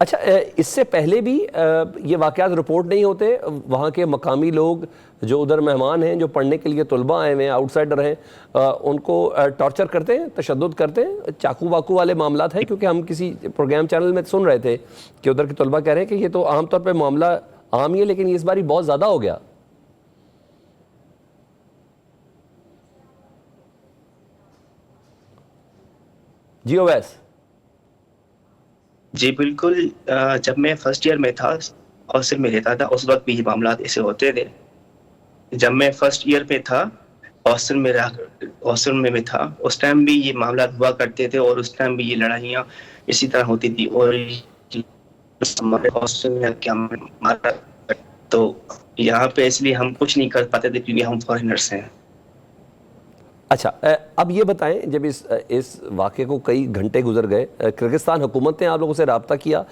اچھا اس سے پہلے بھی یہ واقعات رپورٹ نہیں ہوتے؟ وہاں کے مقامی لوگ جو ادھر مہمان ہیں، جو پڑھنے کے لیے طلباء آئے ہوئے ہیں، آؤٹ سائڈر ہیں، ان کو ٹارچر کرتے ہیں، تشدد کرتے ہیں، چاقو واقو والے معاملات ہیں؟ کیونکہ ہم کسی پروگرام چینل میں سن رہے تھے کہ ادھر کے طلباء کہہ رہے ہیں کہ یہ تو عام طور پہ معاملہ عام ہی ہے، لیکن اس باری بہت زیادہ ہو گیا۔ جی اویس۔ جی بالکل، جب میں فرسٹ ایئر میں تھا، ہاسٹل میں رہتا تھا، اس وقت بھی یہ معاملات ایسے ہوتے تھے۔ جب میں فرسٹ ایئر پہ تھا، ہاسٹل میں تھا، اس ٹائم بھی یہ معاملات ہوا کرتے تھے، اور اس ٹائم بھی یہ لڑائیاں اسی طرح ہوتی تھی، اور ہمارے ہاسٹل میں کیا مارا، تو یہاں پہ اس لیے ہم کچھ نہیں کر پاتے تھے کیونکہ ہم فارینرس ہیں۔ اچھا اب یہ بتائیں، جب اس واقعے کو کئی گھنٹے گزر گئے، کرغزستان حکومت نے آپ لوگوں سے رابطہ کیا؟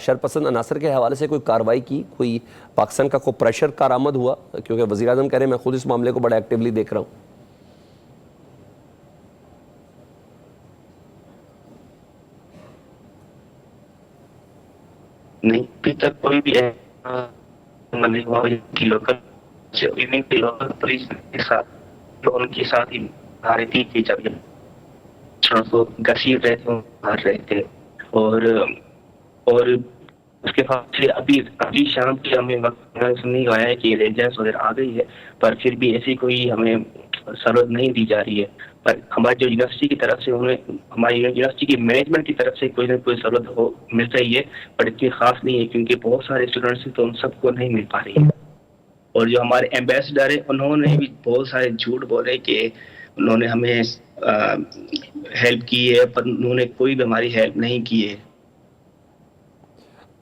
شرپسند عناصر کے حوالے سے کوئی کارروائی کی؟ کوئی پاکستان کا کوئی پریشر کارآمد ہوا؟ کیونکہ وزیر اعظم کہہ رہے ہیں میں خود اس معاملے کو بڑا ایکٹیولی دیکھ رہا ہوں۔ نہیں، ابھی تک کوئی بھی نہیں ہوا کہ لوکل پولیس کے ساتھ، جو ان کے ساتھ ہی آ رہی تھی کہ جب گھسیٹ رہے تھے، مار رہے تھے، اور اس کے بعد سے ابھی شام کی ہمیں وقت سننے کو آیا ہے کہ رینجرز وغیرہ آ گئی ہے، پر پھر بھی ایسی کوئی ہمیں سہولت نہیں دی جا رہی ہے۔ پر ہماری جو یونیورسٹی کی طرف سے ہماری یونیورسٹی کی مینجمنٹ کی طرف سے کوئی نہ کوئی سہولت مل رہی ہے، پر اتنی خاص نہیں ہے کیونکہ بہت سارے اسٹوڈنٹس ہیں تو ان سب کو نہیں مل پا رہی ہے۔ اور جو ہمارے ایمبیسڈر ہیں انہوں نے بھی بہت سارے جھوٹ بولے کہ انہوں نے ہمیں ہیلپ کی ہے، پر انہوں نے کوئی بھی ہماری ہیلپ نہیں کی ہے۔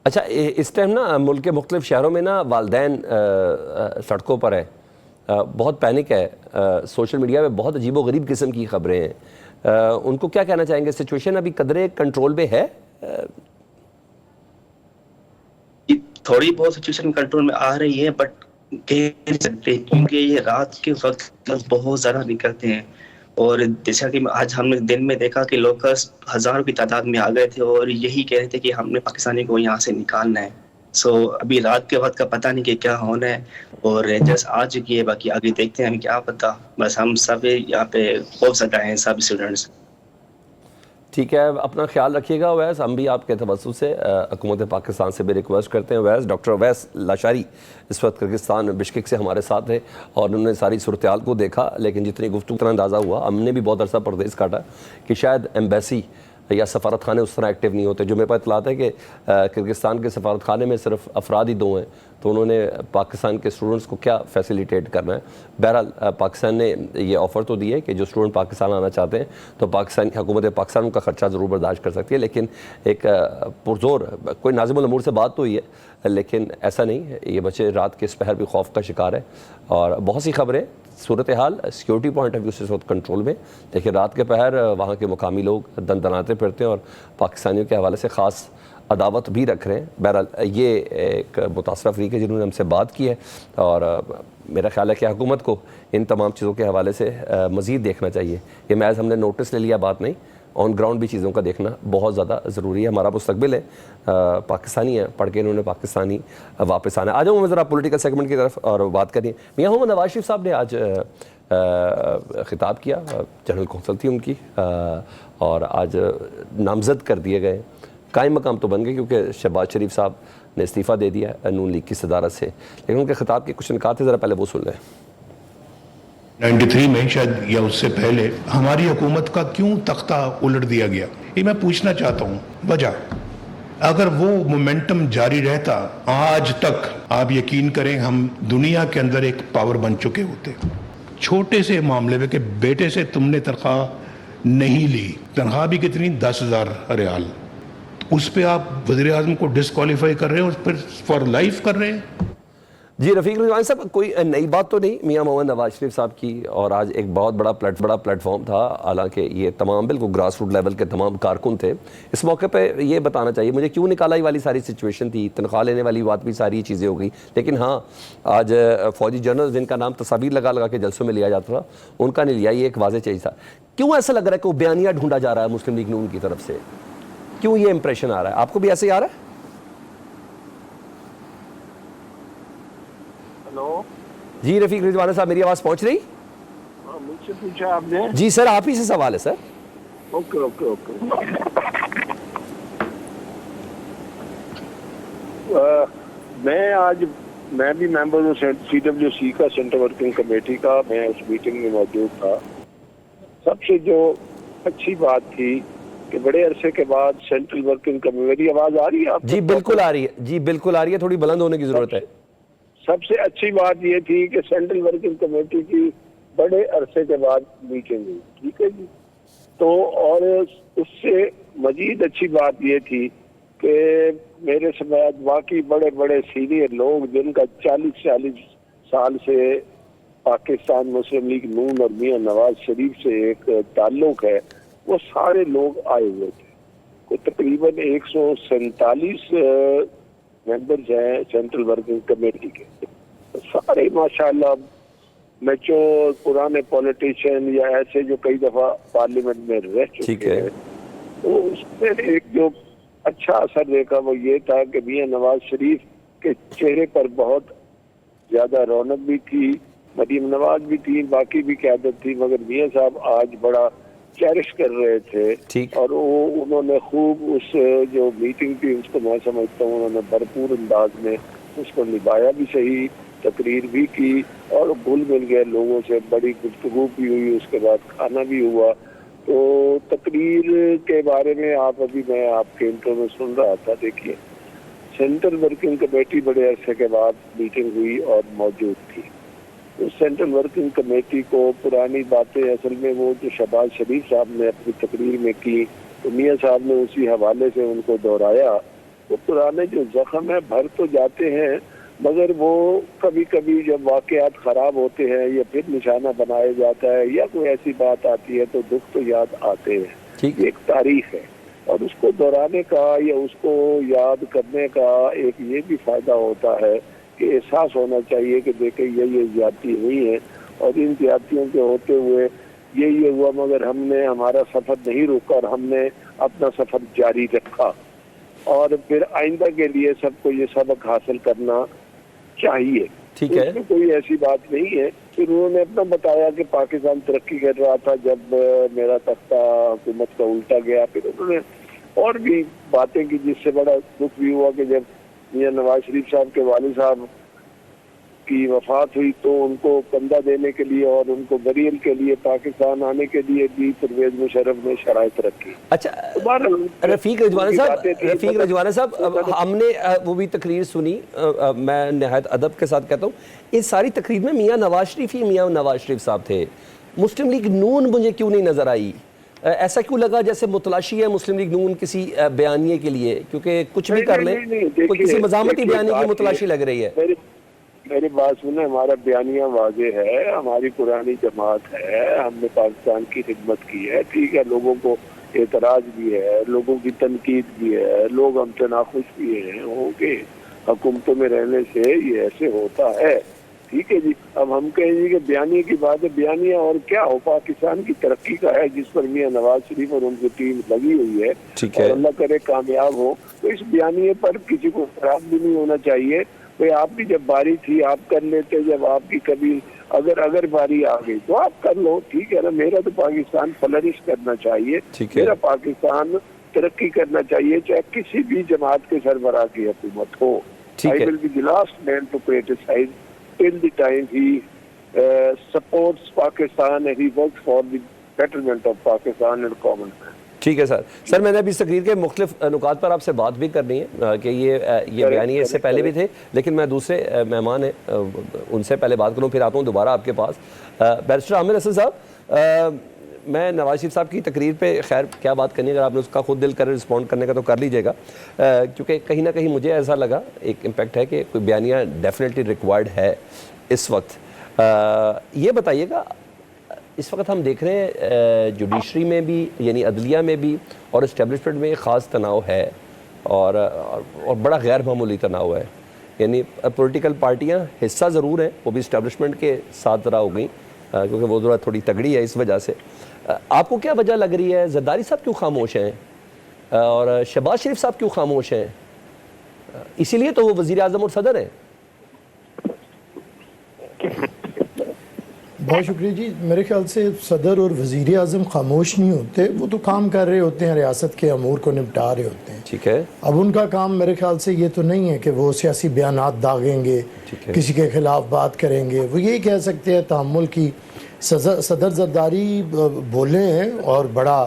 اچھا اس ٹائم نا ملک کے مختلف شہروں میں نا والدین سڑکوں پر ہیں، بہت پینک ہے، سوشل میڈیا پہ بہت عجیب و غریب قسم کی خبریں ہیں، ان کو کیا کہنا چاہیں گے؟ سچویشن ابھی قدرے کنٹرول میں ہے؟ تھوڑی بہت سچویشن کنٹرول میں آ رہی ہے، بٹ کہہ نہیں سکتے کیونکہ یہ رات کے وقت بہت زیادہ نکلتے ہیں، اور جیسا کہ آج ہم نے دن میں دیکھا کہ لوکلس ہزاروں کی تعداد میں آ گئے تھے اور یہی کہہ رہے تھے کہ ہم نے پاکستانی کو یہاں سے نکالنا ہے۔ ابھی رات کے وقت کا پتہ نہیں کہ کیا ہونا ہے، اور رینجرز آ چکی ہے، باقی آگے دیکھتے ہیں کیا پتہ۔ بس ہم سب یہاں پہ خوف زدہ ہیں، سب اسٹوڈنٹس۔ ٹھیک ہے، اپنا خیال رکھیے گا اویس، ہم بھی آپ کے توسط سے حکومت پاکستان سے بھی ریکویسٹ کرتے ہیں۔ اویس، ڈاکٹر اویس لاشاری اس وقت کرغزستان بشکیک سے ہمارے ساتھ ہے، اور انہوں نے ساری صورتحال کو دیکھا، لیکن جتنی گفتگو اتنا اندازہ ہوا، ہم نے بھی بہت عرصہ پردیس کاٹا کہ شاید ایمبیسی یا سفارت خانے اس طرح ایکٹیو نہیں ہوتے۔ جو میرے پاس اطلاعات ہے کہ کرغزستان کے سفارت خانے میں صرف افراد ہی 2 ہیں، تو انہوں نے پاکستان کے اسٹوڈنٹس کو کیا فیسیلیٹیٹ کرنا ہے۔ بہرحال پاکستان نے یہ آفر تو دی ہے کہ جو اسٹوڈنٹ پاکستان آنا چاہتے ہیں تو پاکستان حکومت پاکستان کا خرچہ ضرور برداشت کر سکتی ہے، لیکن ایک پرزور کوئی ناظم الامور سے بات تو ہوئی ہے، لیکن ایسا نہیں ہے، یہ بچے رات کے اس پہر بھی خوف کا شکار ہے، اور بہت سی خبریں صورتحال سیکیورٹی پوائنٹ آف ویو سے اس وقت کنٹرول میں، لیکن رات کے پہر وہاں کے مقامی لوگ دن دناتے پھرتے ہیں اور پاکستانیوں کے حوالے سے خاص عداوت بھی رکھ رہے ہیں۔ بہرحال یہ ایک متاثرہ فریق ہے جنہوں نے ہم سے بات کی ہے، اور میرا خیال ہے کہ حکومت کو ان تمام چیزوں کے حوالے سے مزید دیکھنا چاہیے۔ یہ محض ہم نے نوٹس لے لیا بات نہیں، آن گراؤنڈ بھی چیزوں کا دیکھنا بہت زیادہ ضروری ہے۔ ہمارا مستقبل ہے، پاکستانی ہے، پڑھ کے انہوں نے پاکستانی واپس آنا ہے۔ آ جاؤں میں ذرا پولیٹیکل سیگمنٹ کی طرف اور بات کریں۔ میاں محمد نواز شریف صاحب نے آج خطاب کیا، جنرل کونسل تھی ان کی، اور آج نامزد کر دیے گئے، قائم مقام تو بن گئے کیونکہ شہباز شریف صاحب نے استعفیٰ دے دیا نون لیگ کی صدارت سے، لیکن ان کے خطاب کے کچھ نکات تھے، ذرا پہلے وہ سن لیں۔ 93 میں شاید یا اس سے پہلے ہماری حکومت کا کیوں تختہ الٹ دیا گیا، یہ میں پوچھنا چاہتا ہوں۔ وجہ اگر وہ مومنٹم جاری رہتا آج تک، آپ یقین کریں ہم دنیا کے اندر ایک پاور بن چکے ہوتے۔ چھوٹے سے معاملے میں کہ بیٹے سے تم نے تنخواہ نہیں لی، تنخواہ بھی کتنی 10,000 ریال، اس پہ آپ وزیر اعظم کو ڈسکوالیفائی کر رہے ہیں اور پھر فار لائف کر رہے ہیں۔ جی رفیق رضوان صاحب، کوئی نئی بات تو نہیں میاں محمد نواز شریف صاحب کی، اور آج ایک بہت بڑا پلیٹ فارم تھا، حالانکہ یہ تمام بالکل گراس روٹ لیول کے تمام کارکن تھے۔ اس موقع پہ یہ بتانا چاہیے مجھے کیوں نکالا، ہی والی ساری سچویشن تھی، تنخواہ لینے والی بات بھی، ساری چیزیں ہو گئی، لیکن ہاں آج فوجی جنرل جن کا نام تصاویر لگا کے جلسوں میں لیا جاتا تھا ان کا نہیں لیا، یہ ایک واضح چیز تھا۔ کیوں ایسا لگ رہا ہے کہ وہ بیانیہ ڈھونڈا جا رہا ہے مسلم لیگ نون کی طرف سے؟ کیوں یہ امپریشن آ رہا ہے؟ آپ کو بھی ایسے ہی آ رہا ہے؟ جی رفیق رضوانہ صاحب میری آواز پہنچ رہی؟ مجھ سے پوچھا آپ نے؟ جی سر آپ ہی سے سوال ہے سر. Okay okay okay. میں بھی ممبر ہوں CWC کا، سینٹرل ورکنگ کمیٹی کا. میں اس میٹنگ میں موجود تھا. سب سے جو اچھی بات تھی کہ بڑے عرصے کے بعد سینٹرل ورکنگ کمیٹی. میری آواز آ رہی ہے آپ کو؟ جی بالکل آ رہی ہے، جی بالکل آ رہی ہے، تھوڑی بلند ہونے کی ضرورت ہے. سب سے اچھی بات یہ تھی کہ سینٹرل ورکنگ کمیٹی کی بڑے عرصے کے بعد میٹنگ ہوئی. ٹھیک ہے جی. تو اور اس سے مزید اچھی بات یہ تھی کہ میرے سماج واقعی بڑے بڑے سینئر لوگ جن کا 40 سال سے پاکستان مسلم لیگ نون اور میاں نواز شریف سے ایک تعلق ہے، وہ سارے لوگ آئے ہوئے تھے. وہ تقریباً 147 ممبرز ہیں سینٹرل ورکنگ کمیٹی کے. سارے ماشاءاللہ میچور پرانے پولیٹیشین یا ایسے جو کئی دفعہ پارلیمنٹ میں رہ چکے ہیں. تو اس میں ایک جو اچھا اثر دیکھا وہ یہ تھا کہ میاں نواز شریف کے چہرے پر بہت زیادہ رونق بھی تھی، مریم نواز بھی تھی، باقی بھی قیادت تھی، مگر میاں صاحب آج بڑا چیرش کر رہے تھے. اور انہوں نے خوب اس جو میٹنگ تھی اس کو میں سمجھتا ہوں انہوں نے بھرپور انداز میں اس کو نبھایا بھی، صحیح تقریر بھی کی اور گھل مل گئے لوگوں سے. بڑی گفتگو بھی ہوئی، اس کے بعد کھانا بھی ہوا. تو تقریر کے بارے میں میں آپ کے انٹرو میں سن رہا تھا. دیکھیے سینٹرل ورکنگ کمیٹی بڑے عرصے کے بعد میٹنگ ہوئی اور موجود تھی. اس سینٹرل ورکنگ کمیٹی کو پرانی باتیں اصل میں وہ جو شہباز شریف صاحب نے اپنی تقریر میں کی تو میاں صاحب نے اسی حوالے سے ان کو دہرایا. وہ پرانے جو زخم ہیں بھر تو جاتے ہیں مگر وہ کبھی کبھی جب واقعات خراب ہوتے ہیں یا پھر نشانہ بنایا جاتا ہے یا کوئی ایسی بات آتی ہے تو دکھ تو یاد آتے ہیں. ایک تاریخ ہے اور اس کو دہرانے کا یا اس کو یاد کرنے کا ایک یہ بھی فائدہ ہوتا ہے کہ احساس ہونا چاہیے کہ دیکھیں یہ زیادتی ہوئی ہے اور ان زیادتیوں کے ہوتے ہوئے یہ ہوا مگر ہم نے ہمارا سفر نہیں روکا اور ہم نے اپنا سفر جاری رکھا. اور پھر آئندہ کے لیے سب کو یہ سبق حاصل کرنا چاہیے. ٹھیک ہے. اس میں کوئی ایسی بات نہیں ہے. پھر انہوں نے اپنا بتایا کہ پاکستان ترقی کر رہا تھا جب میرا تختہ حکومت کا الٹا گیا. پھر انہوں نے اور بھی باتیں کی جس سے بڑا دکھ بھی ہوا کہ جب میاں نواز شریف صاحب کے والد صاحب کی وفات ہوئی تو ان کو کندھا دینے کے لیے اور ان کو بریل کے لیے پاکستان آنے کے لیے بھی پرویز مشرف نے شرائط رکھی. اچھا رفیق رضوانہ صاحب ہم نے وہ بھی تقریر سنی، میں نہایت ادب کے ساتھ کہتا ہوں اس ساری تقریر میں میاں نواز شریف ہی میاں نواز شریف صاحب تھے. مسلم لیگ نون مجھے کیوں نہیں نظر آئی؟ ایسا کیوں لگا جیسے متلاشی ہے مسلم لیگ نون کسی بیانیے کے لیے؟ کیونکہ کچھ بھی کر لیں کسی مزاحمتی بیانیے کی متلاشی لگ رہی ہے. میری بات سنیں، ہمارا بیانیہ واضح ہے، ہماری پرانی جماعت ہے، ہم نے پاکستان کی خدمت کی ہے. ٹھیک ہے، لوگوں کو اعتراض بھی ہے، لوگوں کی تنقید بھی ہے، لوگ ہم سے ناخوش بھی ہیں ہوں گے. حکومتوں میں رہنے سے یہ ایسے ہوتا ہے. ٹھیک ہے جی. اب ہم کہیں گے کہ بیانیے کی بات ہے، بیانیہ اور کیا ہو پاکستان کی ترقی کا ہے جس پر میاں نواز شریف اور ان کی ٹیم لگی ہوئی ہے اور اللہ کرے کامیاب ہو. تو اس بیانیے پر کسی کو خراب بھی نہیں ہونا چاہیے. بھئی آپ کی جب باری تھی آپ کر لیتے، جب آپ کی کبھی اگر باری آ گئی تو آپ کر لو. ٹھیک ہے نا. میرا تو پاکستان فلرش کرنا چاہیے، میرا پاکستان ترقی کرنا چاہیے چاہے کسی بھی جماعت کے سربراہ کی حکومت ہو. I will be the last man to criticize till the time he supports Pakistan and he works for the betterment of Pakistan and common man. ٹھیک ہے سر میں نے ابھی اس تقریر کے مختلف نکات پر آپ سے بات بھی کرنی ہے کہ یہ بیانیے اس سے پہلے بھی تھے لیکن میں دوسرے مہمان ہیں ان سے پہلے بات کروں پھر آتا ہوں دوبارہ آپ کے پاس. بیرسٹر عامر حسن صاحب، میں نواز شریف صاحب کی تقریر پہ خیر کیا بات کرنی ہے، اگر آپ نے اس کا خود دل کر رسپونڈ کرنے کا تو کر لیجئے گا، کیونکہ کہیں نہ کہیں مجھے ایسا لگا ایک امپیکٹ ہے کہ کوئی بیانیہ ڈیفینیٹلی ریکوائرڈ ہے اس وقت. یہ بتائیے گا اس وقت ہم دیکھ رہے ہیں جوڈیشری میں بھی یعنی عدلیہ میں بھی اور اسٹیبلشمنٹ میں ایک خاص تناؤ ہے اور بڑا غیر معمولی تناؤ ہے. یعنی پولیٹیکل پارٹیاں حصہ ضرور ہیں، وہ بھی اسٹیبلشمنٹ کے ساتھ ذرا ہو گئیں کیونکہ وہ ذرا تھوڑی تگڑی ہے اس وجہ سے. آپ کو کیا وجہ لگ رہی ہے؟ زرداری صاحب کیوں خاموش ہیں اور شہباز شریف صاحب کیوں خاموش ہیں؟ اسی لیے تو وہ وزیر اعظم اور صدر ہیں. بہت شکریہ جی. میرے خیال سے صدر اور وزیر اعظم خاموش نہیں ہوتے, وہ تو کام کر رہے ہوتے ہیں, ریاست کے امور کو نپٹا رہے ہوتے ہیں. ٹھیک ہے. اب ان کا کام میرے خیال سے یہ تو نہیں ہے کہ وہ سیاسی بیانات داغیں گے, کسی کے خلاف بات کریں گے. وہ یہی کہہ سکتے ہیں تحمل کی. صدر زرداری بولے ہیں اور بڑا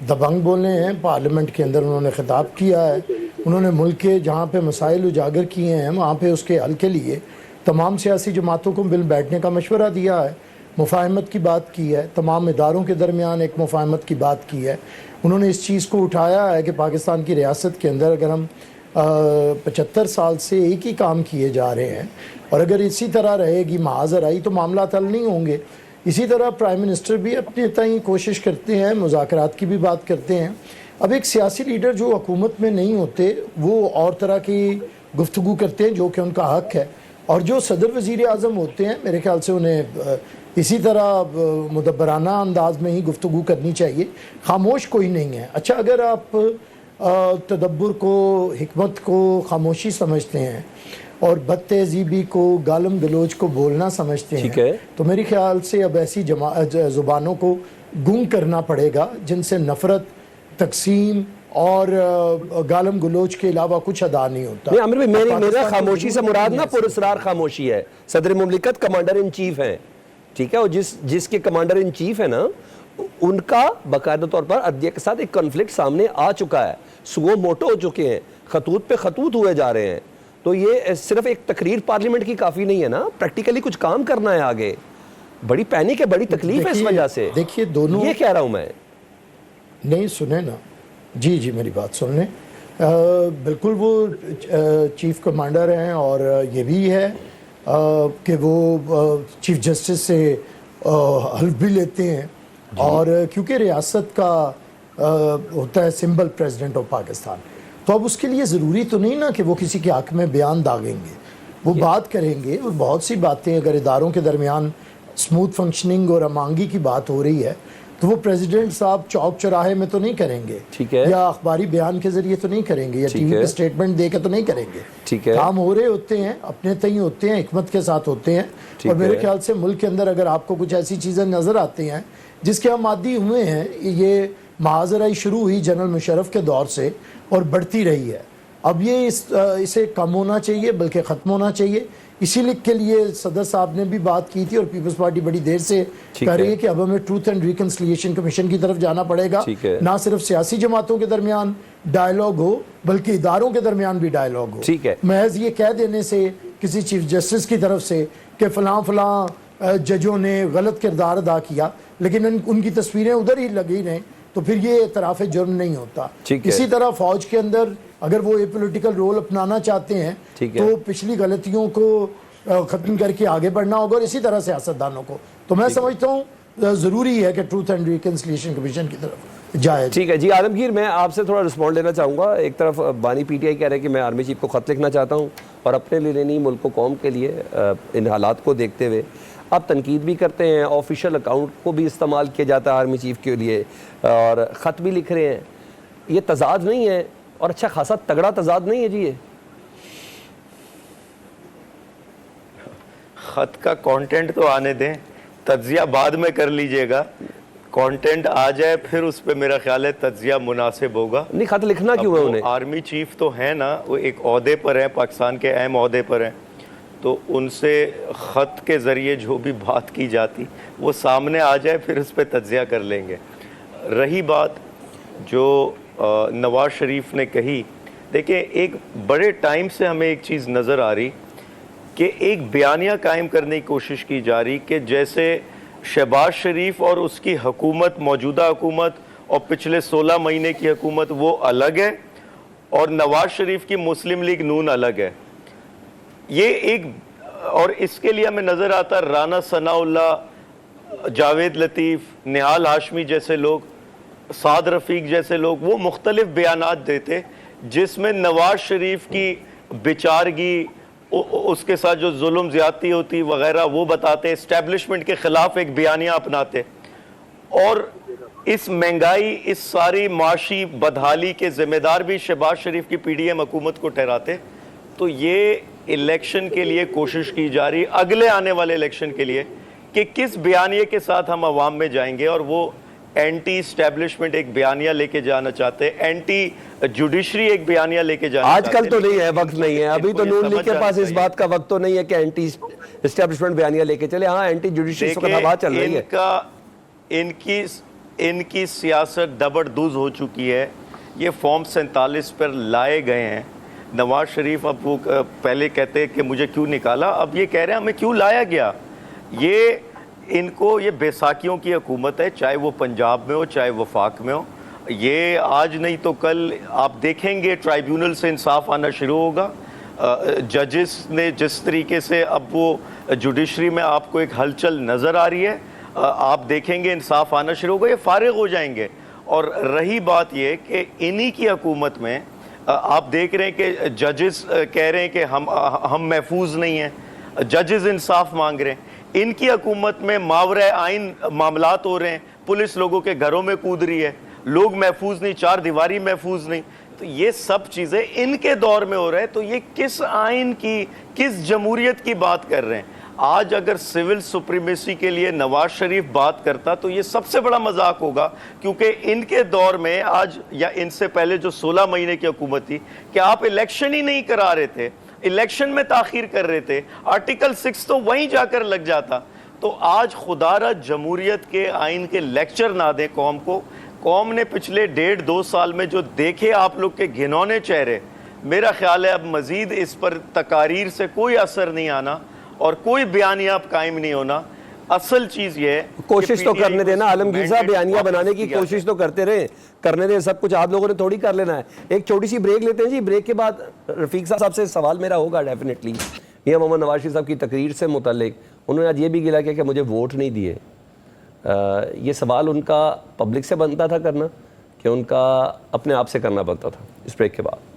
دبنگ بولے ہیں, پارلیمنٹ کے اندر انہوں نے خطاب کیا ہے, انہوں نے ملک کے جہاں پہ مسائل اجاگر کیے ہیں وہاں پہ اس کے حل کے لیے تمام سیاسی جماعتوں کو مل بیٹھنے کا مشورہ دیا ہے, مفاہمت کی بات کی ہے, تمام اداروں کے درمیان ایک مفاہمت کی بات کی ہے. انہوں نے اس چیز کو اٹھایا ہے کہ پاکستان کی ریاست کے اندر اگر ہم 75 سال سے ایک ہی کام کیے جا رہے ہیں اور اگر اسی طرح رہے گی معاذ آئی تو معاملات حل نہیں ہوں گے. اسی طرح پرائم منسٹر بھی اپنے تئیں کوشش کرتے ہیں, مذاکرات کی بھی بات کرتے ہیں. اب ایک سیاسی لیڈر جو حکومت میں نہیں ہوتے وہ اور طرح کی گفتگو کرتے ہیں جو کہ ان کا حق ہے, اور جو صدر وزیر اعظم ہوتے ہیں میرے خیال سے انہیں اسی طرح مدبرانہ انداز میں ہی گفتگو کرنی چاہیے, خاموش کوئی نہیں ہے. اچھا اگر آپ تدبر کو, حکمت کو خاموشی سمجھتے ہیں اور بد تہذیبی کو, گالم گلوچ کو بولنا سمجھتے ہیں تو میرے خیال سے اب ایسی زبانوں کو گنگ کرنا پڑے گا جن سے نفرت, تقسیم اور گالم گلوچ کے علاوہ کچھ ادا نہیں ہوتا. نہیں عامر بھائی, میرا خاموشی سے مراد نا پراسرار خاموشی ہے. صدر مملکت کمانڈر ان چیف ہیں, ٹھیک ہے, اور جس کے کمانڈر ان چیف ہے نا ان کا باقاعدہ طور پر عدلیہ کے ساتھ ایک کنفلکٹ سامنے آ چکا ہے, سو موٹو ہو چکے ہیں, خطوط پہ خطوط ہوئے جا رہے ہیں. تو یہ صرف ایک تقریر پارلیمنٹ کی کافی نہیں ہے نا, پریکٹیکلی کچھ کام کرنا ہے آگے. بڑی پینک ہے, بڑی تکلیف ہے اس وجہ سے. دیکھیے دونوں, یہ کہہ رہا ہوں میں. نہیں سنیں نا, جی میری بات سن لیں. بالکل وہ چیف کمانڈر ہیں اور یہ بھی ہے کہ وہ چیف جسٹس سے حلف بھی لیتے ہیں, اور کیونکہ ریاست کا ہوتا ہے سمبل پریزیڈنٹ آف پاکستان, تو اب اس کے لیے ضروری تو نہیں نا کہ وہ کسی کے حق میں بیان داغیں گے, وہ بات کریں گے. اور بہت سی باتیں اگر اداروں کے درمیان اسموتھ فنکشننگ اور امانگی کی بات ہو رہی ہے تو وہ پریزیڈنٹ صاحب چوک چوراہے میں تو نہیں کریں گے, یا اخباری بیان کے ذریعے تو نہیں کریں گے, یا ٹی وی پہ اسٹیٹمنٹ دے کے تو نہیں کریں گے. کام ہو رہے ہوتے ہیں, اپنے تئیں ہوتے ہیں, حکمت کے ساتھ ہوتے ہیں. اور میرے خیال سے ملک کے اندر اگر آپ کو کچھ ایسی چیزیں نظر آتی ہیں جس کے ہم عادی ہوئے ہیں, یہ معاذرائی شروع ہوئی جنرل مشرف کے دور سے اور بڑھتی رہی ہے, اب یہ اسے کم ہونا چاہیے بلکہ ختم ہونا چاہیے. اسی کے لیے صدر صاحب نے بھی بات کی تھی اور پیپلز پارٹی بڑی دیر سے کہہ رہی ہے کہ اب ہمیں ٹروتھ اینڈ ریکنسیلیشن کمیشن کی طرف جانا پڑے گا. نہ صرف سیاسی جماعتوں کے درمیان ڈائیلاگ ہو بلکہ اداروں کے درمیان بھی ڈائیلاگ ہو. محض یہ کہہ دینے سے کسی چیف جسٹس کی طرف سے کہ فلاں ججوں نے غلط کردار ادا کیا لیکن ان کی تصویریں ادھر ہی لگی رہیں تو پھر یہ اعتراف جرم نہیں ہوتا. اسی طرح فوج کے اندر اگر وہ یہ پولیٹیکل رول اپنانا چاہتے ہیں تو پچھلی غلطیوں کو ختم کر کے آگے بڑھنا ہوگا, اور اسی طرح سیاستدانوں کو. تو میں سمجھتا ہوں ضروری ہے کہ ٹروتھ اینڈ ریکنسیلیشن کمیشن کی طرف جائے. ٹھیک ہے جی عالمگیر, میں آپ سے تھوڑا رسپونڈ لینا چاہوں گا. ایک طرف بانی پی ٹی آئی کہہ رہے ہیں کہ میں آرمی چیف کو خط لکھنا چاہتا ہوں اور اپنے لیے نہیں ملک و قوم کے لیے ان حالات کو دیکھتے ہوئے. آپ تنقید بھی کرتے ہیں, آفیشیل اکاؤنٹ کو بھی استعمال کیا جاتا ہے آرمی چیف کے لیے, اور خط بھی لکھ رہے ہیں. یہ تضاد نہیں ہے, اور اچھا خاصا تگڑا تضاد نہیں ہے جی یہ؟ خط کا کانٹینٹ تو آنے دیں, تجزیہ بعد میں کر لیجئے گا. کانٹینٹ آ جائے پھر اس پہ میرا خیال ہے تجزیہ مناسب ہوگا. نہیں خط لکھنا کیوں ہے انہیں؟ آرمی چیف تو ہیں نا, وہ ایک عہدے پر ہیں, پاکستان کے اہم عہدے پر ہیں, تو ان سے خط کے ذریعے جو بھی بات کی جاتی وہ سامنے آ جائے پھر اس پہ تجزیہ کر لیں گے. رہی بات جو نواز شریف نے کہی, دیکھیں ایک بڑے ٹائم سے ہمیں ایک چیز نظر آ رہی کہ ایک بیانیہ قائم کرنے کی کوشش کی جا رہی کہ جیسے شہباز شریف اور اس کی حکومت, موجودہ حکومت اور پچھلے 16 مہینے کی حکومت وہ الگ ہے, اور نواز شریف کی مسلم لیگ نون الگ ہے. یہ ایک, اور اس کے لیے ہمیں نظر آتا رانا ثناء اللہ, جاوید لطیف, نہال ہاشمی جیسے لوگ, سعد رفیق جیسے لوگ, وہ مختلف بیانات دیتے جس میں نواز شریف کی بچارگی, اس کے ساتھ جو ظلم زیادتی ہوتی وغیرہ وہ بتاتے, اسٹیبلشمنٹ کے خلاف ایک بیانیہ اپناتے, اور اس مہنگائی, اس ساری معاشی بدحالی کے ذمہ دار بھی شہباز شریف کی پی ڈی ایم حکومت کو ٹھہراتے. تو یہ الیکشن کے لیے کوشش کی جا رہی, اگلے آنے والے الیکشن کے لیے, کہ کس بیانیے کے ساتھ ہم عوام میں جائیں گے، اور وہ اینٹی اسٹیبلشمنٹ ایک بیانیہ لے کے جانا چاہتے ہیں، اینٹی جوڈیشری ایک بیانیہ لے کے جانا چاہتے ہیں۔ آج کل تو نہیں ہے، وقت نہیں ہے ابھی، تو نون لیگ کے پاس اس بات کا وقت تو نہیں ہے کہ اینٹی اسٹیبلشمنٹ بیانیہ لے کے چلے۔ ہاں اینٹی جوڈیشری اس وقت ہوا چل رہی ہے۔ ان کی سیاست دبڑ دوز ہو چکی ہے، یہ فارم 47 پر لائے گئے ہیں۔ نواز شریف اب وہ پہلے کہتے کہ مجھے کیوں نکالا، اب یہ کہہ رہے ہیں ہمیں کیوں لایا گیا۔ ان کو یہ بیساکھیوں کی حکومت ہے، چاہے وہ پنجاب میں ہو چاہے وفاق میں ہو۔ یہ آج نہیں تو کل آپ دیکھیں گے ٹرائیبیونل سے انصاف آنا شروع ہوگا۔ ججز نے جس طریقے سے اب وہ جوڈیشری میں آپ کو ایک ہلچل نظر آ رہی ہے، آپ دیکھیں گے انصاف آنا شروع ہوگا، یہ فارغ ہو جائیں گے۔ اور رہی بات یہ کہ انہی کی حکومت میں آپ دیکھ رہے ہیں کہ ججز کہہ رہے ہیں کہ ہم محفوظ نہیں ہیں، ججز انصاف مانگ رہے ہیں۔ ان کی حکومت میں ماورائے آئین معاملات ہو رہے ہیں، پولیس لوگوں کے گھروں میں کود رہی ہے، لوگ محفوظ نہیں، چار دیواری محفوظ نہیں۔ تو یہ سب چیزیں ان کے دور میں ہو رہے ہیں، تو یہ کس آئین کی، کس جمہوریت کی بات کر رہے ہیں؟ آج اگر سول سپریمیسی کے لیے نواز شریف بات کرتا تو یہ سب سے بڑا مذاق ہوگا، کیونکہ ان کے دور میں آج یا ان سے پہلے جو 16 مہینے کی حکومت تھی کہ آپ الیکشن ہی نہیں کرا رہے تھے، الیکشن میں تاخیر کر رہے تھے، آرٹیکل 6 تو وہیں جا کر لگ جاتا۔ تو آج خدا را جمہوریت کے آئین کے لیکچر نہ دیں قوم کو۔ قوم نے پچھلے 1.5-2 سال میں جو دیکھے آپ لوگ کے گھنونے چہرے، میرا خیال ہے اب مزید اس پر تقاریر سے کوئی اثر نہیں آنا اور کوئی بیانیہ اب قائم نہیں ہونا۔ اصل چیز یہ ہے کوشش تو کرنے دینا عالمگیر صاحب، بیانیہ بنانے کی کوشش تو کرتے رہے، کرنے دیں، سب کچھ آپ لوگوں نے تھوڑی کر لینا ہے۔ ایک چھوٹی سی بریک لیتے ہیں جی، بریک کے بعد رفیق صاحب سے سوال میرا ہوگا ڈیفینیٹلی، یہ محمد نواز شریف صاحب کی تقریر سے متعلق۔ انہوں نے آج یہ بھی گلا کیا کہ مجھے ووٹ نہیں دیے۔ یہ سوال ان کا پبلک سے بنتا تھا کرنا کہ ان کا اپنے آپ سے کرنا بنتا تھا؟ اس بریک کے بعد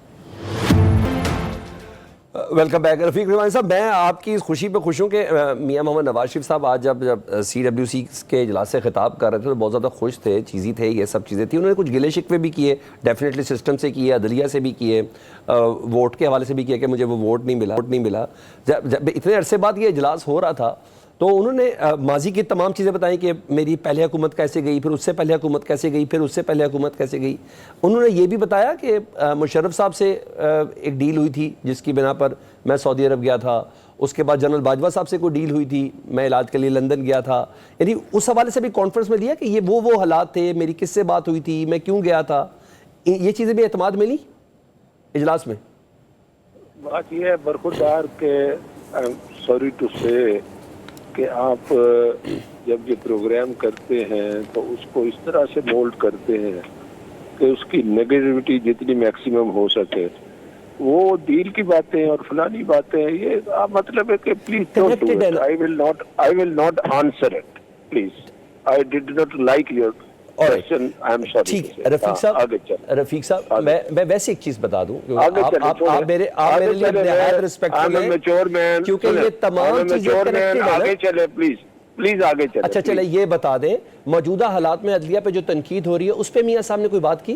ویلکم بیک رفیق ریوانی صاحب۔ میں آپ کی اس خوشی پہ خوش ہوں کہ میاں محمد نواز شریف صاحب آج جب CWC کے اجلاس سے خطاب کر رہے تھے تو بہت زیادہ خوش تھے، چیزی تھے، یہ سب چیزیں تھیں۔ انہوں نے کچھ گلے شکوے بھی کیے، ڈیفینیٹلی سسٹم سے کیے، عدلیہ سے بھی کیے، ووٹ کے حوالے سے بھی کیا کہ مجھے وہ ووٹ نہیں ملا۔ جب اتنے عرصے بعد یہ اجلاس ہو رہا تھا تو انہوں نے ماضی کی تمام چیزیں بتائیں کہ میری پہلے حکومت کیسے گئی، پھر اس سے پہلے حکومت کیسے گئی، پھر اس سے پہلے حکومت کیسے گئی۔ انہوں نے یہ بھی بتایا کہ مشرف صاحب سے ایک ڈیل ہوئی تھی جس کی بنا پر میں سعودی عرب گیا تھا، اس کے بعد جنرل باجوہ صاحب سے کوئی ڈیل ہوئی تھی، میں علاج کے لیے لندن گیا تھا۔ یعنی اس حوالے سے بھی کانفرنس میں دیا کہ یہ وہ حالات تھے، میری کس سے بات ہوئی تھی، میں کیوں گیا تھا، یہ چیزیں بھی اعتماد ملی اجلاس میں۔ بات یہ ہے برخوردار کہ سوری ٹو سے کہ آپ جب یہ پروگرام کرتے ہیں تو اس کو اس طرح سے مولڈ کرتے ہیں کہ اس کی نیگیٹیوٹی جتنی میکسیمم ہو سکے۔ وہ ڈیل کی باتیں اور فلانی باتیں، یہ مطلب ہے کہ please don't do it, I will not answer it please. I did not like your question. I am sorry. ٹھیک ہے رفیق صاحب میں ویسے ایک چیز بتا دوں، آپ میرے لیے بہت ریسپیکٹفل ہیں کیونکہ یہ تمام چیزیں کنیکٹڈ ہیں۔ آگے چلے پلیز آگے چلے۔ اچھا چلے یہ بتا دیں، موجودہ حالات میں عدلیہ پہ جو تنقید ہو رہی ہے اس پہ میاں صاحب نے کوئی بات کی؟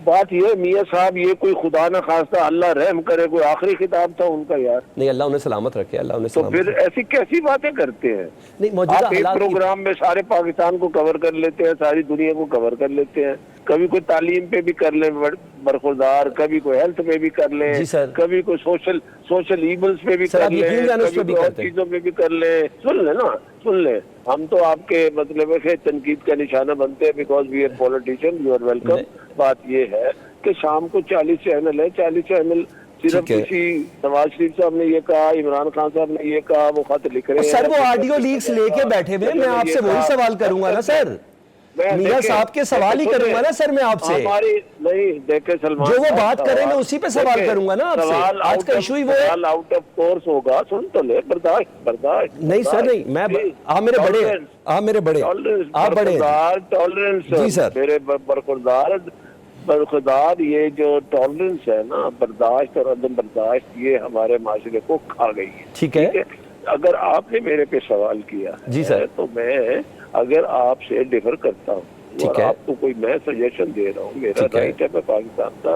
بات یہ میاں صاحب، یہ کوئی خدا نہ خواستہ اللہ رحم کرے کوئی آخری خطاب تھا ان کا یار؟ نہیں، اللہ انہیں سلامت رکھے، اللہ انہیں تو سلامت پھر ایسی کیسی باتیں کرتے ہیں؟ نہیں، موجودہ آپ ایک حالات پروگرام میں سارے پاکستان کو کور کر لیتے ہیں، ساری دنیا کو کور کر لیتے ہیں۔ کبھی کوئی تعلیم پہ بھی کر لیں برخوردار، کبھی کوئی ہیلتھ پہ بھی کر لیں، کبھی کوئی سوشل ایونٹس پہ بھی کر لیں، کبھی اور چیزوں پہ بھی کر لیں۔ سن لیں ہم تو آپ کے مطلب ہے تنقید کا نشانہ بنتے ہیں because we are politician, you are welcome. بات یہ ہے کہ شام کو 40 چینل ہے، 40 چینل صرف کسی نواز شریف صاحب نے یہ کہا، عمران خان صاحب نے یہ کہا، وہ خط لکھ رہے ہیں۔ سر وہ آڈیو لیکس لے کے بیٹھے ہوئے، میں آپ سے وہی سوال کروں گا نا سر، میاں صاحب کے سوال ہی کروں گا نا سر میں آپ سے۔ نہیں دیکھیں سلمان، جو وہ بات کریں میں اسی پہ سوال کروں گا نا آپ سے۔ آج کا ایشو ہی وہ ہے۔ آؤٹ آف کورس ہوگا، سن تو لے، برداشت نہیں سر نہیں، میں آپ میرے بڑے ٹالرنس جی سر، میرے برخوردار یہ جو ٹالرنس ہے نا، برداشت اور عدم برداشت، یہ ہمارے معاشرے کو کھا گئی ہے۔ ٹھیک ہے، اگر آپ نے میرے پہ سوال کیا جی سر، تو میں اگر آپ سے ڈیفر کرتا ہوں اور آپ کو کوئی میں سجیشن دے رہا ہوں، میرا رائٹ ہے، میں پاکستان کا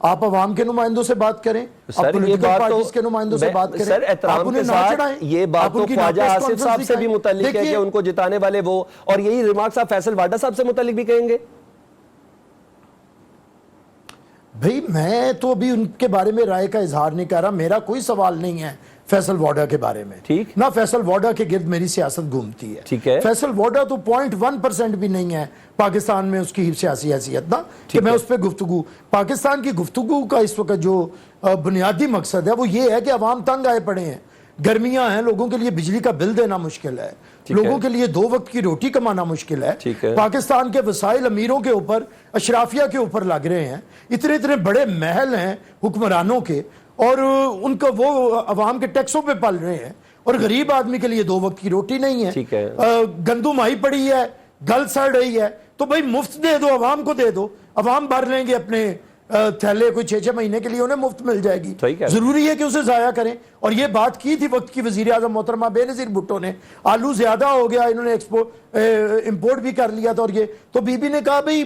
آپ عوام کے نمائندوں سے بات کریں, آپ پولیٹیکل پارٹیز کے نمائندوں سے بات کریں, سر احترام کے ساتھ یہ بات تو خواجہ آصف صاحب سے بھی متعلق ہے کہ ان کو جتانے والے وہ, اور یہی ریمارکس آپ فیصل واڈا صاحب سے متعلق بھی کہیں گے. بھئی میں تو ابھی ان کے بارے میں رائے کا اظہار نہیں کر رہا, میرا کوئی سوال نہیں ہے فیصل واڈا کے بارے میں, ٹھیک, نہ فیصل واڈا کے گرد میری سیاست گھومتی ہے. ٹھیک ہے, فیصل واڈا تو 0.1% بھی نہیں ہے پاکستان میں اس کی سیاسی حیثیت نا کہ میں اس پہ گفتگو. پاکستان کی گفتگو کا اس وقت جو بنیادی مقصد ہے وہ یہ ہے کہ عوام تنگ آئے پڑے ہیں, گرمیاں ہیں, لوگوں کے لیے بجلی کا بل دینا مشکل ہے, لوگوں کے لیے 2 وقت کی روٹی کمانا مشکل ہے. پاکستان کے وسائل امیروں کے اوپر, اشرافیہ کے اوپر لگ رہے ہیں, اتنے بڑے محل ہیں حکمرانوں کے, اور ان کا وہ عوام کے ٹیکسوں پہ پل رہے ہیں, اور غریب آدمی کے لیے 2 وقت کی روٹی نہیں ہے. گندم آئی پڑی ہے, گل سڑ رہی ہے, تو بھائی مفت دے دو, عوام کو دے دو, عوام بھر لیں گے اپنے تھیلے, کوئی 6 مہینے کے لیے انہیں مفت مل جائے گی. ضروری ہے کہ اسے ضائع کریں. اور یہ بات کی تھی وقت کی وزیر اعظم محترمہ بے نظیر بھٹو نے, آلو زیادہ ہو گیا, انہوں نے امپورٹ بھی کر لیا تھا, اور یہ تو بی بی نے کہا بھئی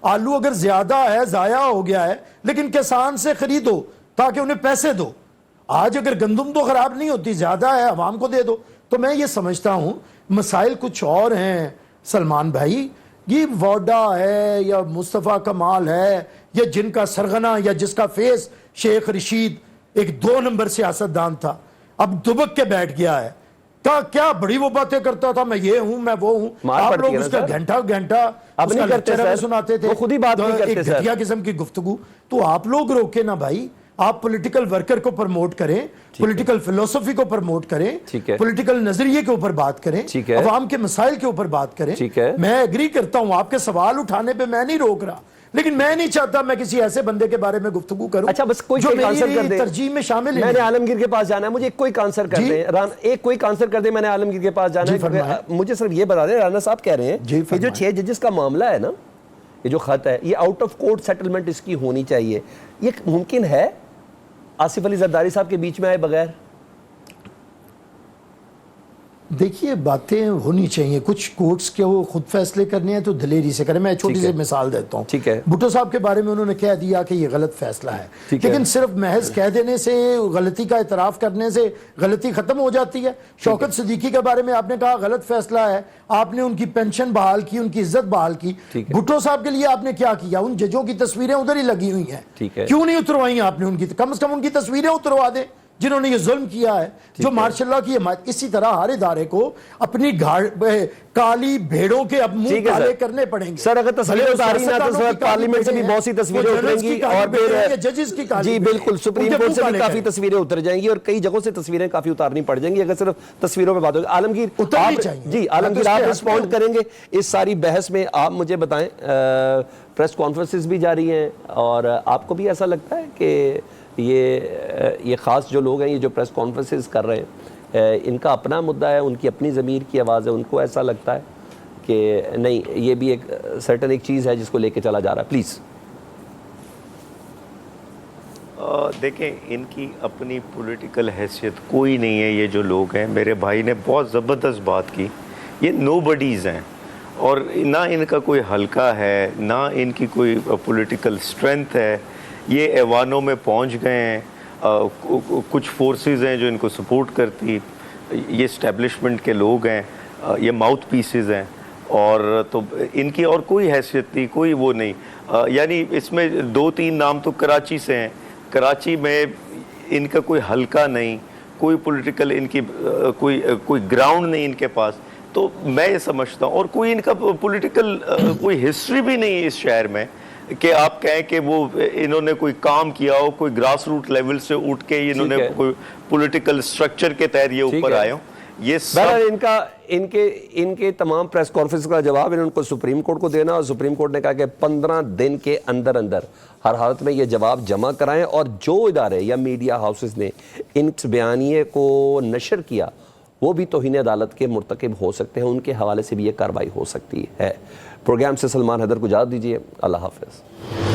آلو اگر زیادہ ہے, ضائع ہو گیا ہے, لیکن کسان سے خریدو تاکہ انہیں پیسے دو. آج اگر گندم تو خراب نہیں ہوتی, زیادہ ہے, عوام کو دے دو. تو میں یہ سمجھتا ہوں مسائل کچھ اور ہیں سلمان بھائی. یہ واڈا ہے یا مصطفیٰ کمال ہے یا جن کا سرغنہ یا جس کا فیس شیخ رشید ایک 2 نمبر سیاستدان تھا, اب دبک کے بیٹھ گیا ہے. کیا بڑی وہ باتیں کرتا تھا, میں یہ ہوں, میں وہ ہوں. آپ لوگ اس کا گھنٹہ اب نہیں کرتے سناتے تھے, وہ خود ہی بات نہیں کرتے سر, گھٹیا قسم کی گفتگو. تو آپ لوگ روکے نا بھائی, آپ پولیٹیکل ورکر کو پرموٹ کریں, پولیٹیکل فلسفی کو پرموٹ کریں, پولیٹیکل نظریے کے اوپر بات کریں, عوام کے مسائل کے اوپر بات کریں. میں ایگری کرتا ہوں, آپ کے سوال اٹھانے پہ میں نہیں روک رہا, لیکن میں نہیں چاہتا میں کسی ایسے بندے کے بارے میں گفگو کروں جو میری ترجیح میں شامل ہے. میں نے عالمگیر کے پاس جانا ہے, مجھے کوئی آنسر کر دیں, ایک کوئی آنسر کر دیں, میں نے عالمگیر کے پاس جانا ہے. مجھے صرف یہ بتا دیں, رانا صاحب کہہ رہے ہیں کہ جو 6 ججز کا معاملہ ہے نا, یہ جو خط ہے, یہ آؤٹ آف کورٹ سیٹلمنٹ اس کی ہونی چاہیے. یہ ممکن ہے آصف علی زرداری صاحب کے بیچ میں آئے بغیر؟ دیکھیے باتیں ہونی چاہیے, کچھ کورٹس کے وہ خود فیصلے کرنے ہیں تو دلیری سے کریں. میں چھوٹی سی مثال دیتا ہوں. بھٹو صاحب کے بارے میں انہوں نے کہہ دیا کہ یہ غلط فیصلہ ہے, لیکن صرف محض کہہ دینے سے, غلطی کا اعتراف کرنے سے غلطی ختم ہو جاتی ہے. شوکت صدیقی کے بارے میں آپ نے کہا غلط فیصلہ ہے, آپ نے ان کی پینشن بحال کی, ان کی عزت بحال کی. بھٹو صاحب کے لیے آپ نے کیا کیا؟ ان ججوں کی تصویریں ادھر ہی لگی ہوئی ہیں, کیوں نہیں اتروائیں آپ نے ان کی؟ کم از کم ان کی تصویریں اتروا دیں جنہوں نے یہ ظلم کیا ہے, جو مارشاء اللہ کی حمایت. اسی طرح ہر ادارے کو اپنی کالی بھیڑوں کے اب منہ کالے کرنے پڑیں گے. سر اگر تصویریں اتاری نہ تو پارلیمنٹ سے بھی بہت سی تصویریں اتریں گی, اور پھر ججز کی کالی, جی بالکل, سپریم کورٹ سے بھی کافی تصویریں اتر جائیں گی, اور کئی جگہوں سے تصویریں کافی اتارنی پڑ جائیں گی اگر صرف تصویروں پہ بات ہوگی. عالمگیر جی, عالمگیر آپ رسپونڈ کریں گے اس ساری بحث میں. آپ مجھے بتائیں, پریس کانفرنسز بھی جاری ہیں, اور آپ کو بھی ایسا لگتا ہے کہ یہ خاص جو لوگ ہیں, یہ جو پریس کانفرنسز کر رہے ہیں, ان کا اپنا مدعا ہے, ان کی اپنی ضمیر کی آواز ہے, ان کو ایسا لگتا ہے کہ نہیں یہ بھی ایک سرٹن ایک چیز ہے جس کو لے کے چلا جا رہا ہے؟ پلیز دیکھیں, ان کی اپنی پولیٹیکل حیثیت کوئی نہیں ہے. یہ جو لوگ ہیں, میرے بھائی نے بہت زبردست بات کی, یہ نو بڈیز ہیں, اور نہ ان کا کوئی حلقہ ہے, نہ ان کی کوئی پولیٹیکل سٹرینتھ ہے. یہ ایوانوں میں پہنچ گئے ہیں, کچھ فورسز ہیں جو ان کو سپورٹ کرتی, یہ اسٹیبلشمنٹ کے لوگ ہیں, یہ ماؤتھ پیسز ہیں, اور تو ان کی اور کوئی حیثیت نہیں, کوئی وہ نہیں. یعنی اس میں 2-3 نام تو کراچی سے ہیں, کراچی میں ان کا کوئی حلقہ نہیں, کوئی پولیٹیکل ان کی کوئی گراؤنڈ نہیں ان کے پاس. تو میں یہ سمجھتا ہوں, اور کوئی ان کا پولیٹیکل کوئی ہسٹری بھی نہیں ہے اس شہر میں کہ آپ کہیں کہ وہ انہوں نے کوئی کام کیا ہو, کوئی گراس روٹ لیول سے اٹھ کے انہوں نے کوئی پولیٹیکل سٹرکچر کے تحت یہ اوپر آئے ہوں. یہ سب ان کے تمام پریس کانفرنس کا جواب ان کو سپریم کورٹ کو دینا, اور سپریم کورٹ نے کہا کہ 15 دن کے اندر ہر حالت میں یہ جواب جمع کرائیں, اور جو ادارے یا میڈیا ہاؤسز نے ان بیانیے کو نشر کیا وہ بھی توہین عدالت کے مرتکب ہو سکتے ہیں, ان کے حوالے سے بھی یہ کارروائی ہو سکتی ہے. پروگرام سے سلمان حیدر کو اجازت دیجیے, اللہ حافظ.